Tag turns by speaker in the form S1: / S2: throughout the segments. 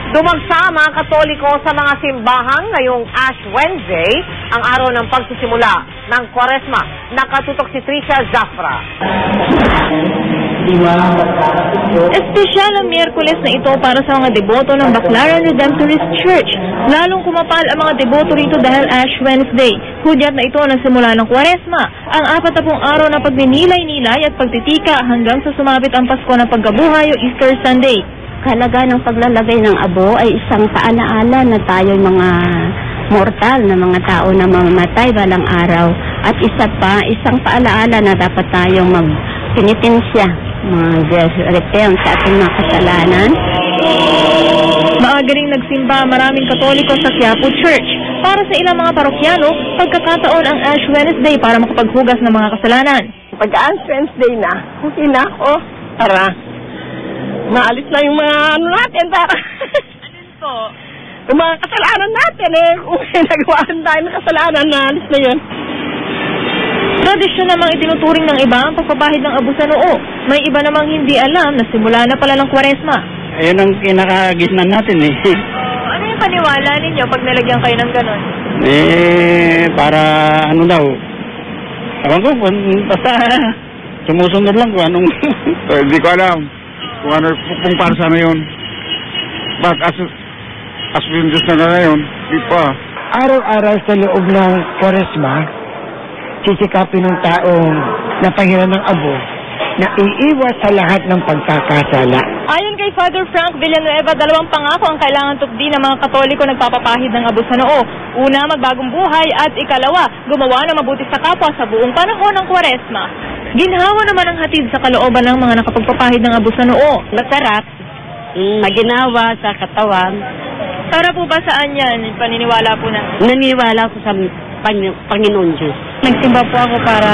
S1: Dumagsa ang mga Katoliko sa mga simbahan ngayong Ash Wednesday, ang araw ng pagsisimula ng Kwaresma. Nakatutok si Trisha Zafra.
S2: Espesyal ang Miyerkules na ito para sa mga deboto ng Baclaran Redemptorist Church. Lalong kumapal ang mga deboto rito dahil Ash Wednesday. Hudyat na ito ng simula ng Kwaresma, ang 40 araw na pagninilay-nilay at pagtitika hanggang sa sumapit ang Pasko ng Pagkabuhay o Easter Sunday.
S3: Kahalaga ng paglalagay ng abo ay isang paalaala na tayo'y mga mortal na mga tao na mamamatay balang araw. At isa pa, isang paalaala na dapat tayong magpenitensya, mag-repent sa ating mga kasalanan.
S2: Maaga ring nagsimba maraming Katoliko sa Quiapo Church. Para sa ilang mga parokyano, pagkakataon ang Ash Wednesday para makapaghugas ng mga kasalanan.
S4: Pag-Ash Wednesday na, okay na ako para maalis na yung mga natin para
S2: Alin po?
S4: yung mga kasalanan natin kung may nagawaan tayo ng kasalanan, naalis na yun.
S2: Tradisyon namang itinuturing ng iba ang pagpapahid ng abo sa noo. May iba namang hindi alam na simula na pala ng Kwaresma.
S5: Ayun ang kinakagitnan natin
S2: Ano yung paniwala ninyo pag nalagyan kayo ng ganon?
S5: para ano daw. Ewan ko, basta sumusunod lang kung anong...
S6: Hindi ko alam kung para sana yun. But as yung Diyos na ngayon, di pa.
S7: Araw-araw sa loob ng Kwaresma, sisikapin ng taong napahiran ng abo na iiwas sa lahat ng pagkakasala.
S2: Ayon kay Father Frank Villanueva, 2 pangako ang kailangan tupdi ng mga Katoliko nagpapapahid ng abo sa noo. Una, magbagong buhay at ikalawa, gumawa ng mabuti sa kapwa sa buong panahon ng Kwaresma. Ginhawa naman ang hatid sa kalooban ng mga nakapagpapahid ng abo sa noo.
S3: Masarap, maginawa sa katawan.
S2: Para po ba saan yan? Paniniwala po na?
S3: Naniwala ko sa Panginoon Diyos.
S2: Nagsimba po ako para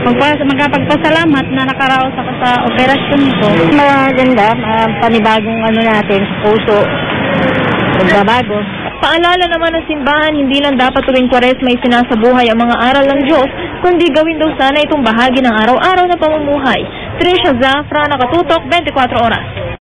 S2: magkapagpasalamat na nakaraos ako sa operasyon nito.
S3: Maganda, panibagong natin, puso, magbabago.
S2: Paalala naman ng simbahan, hindi lang dapat tuwing Kwaresma ay sinasabuhay ang mga aral ng Diyos, kundi gawin daw sana itong bahagi ng araw-araw na pamumuhay. Trisha Zafra, Nakatutok, 24 Oras.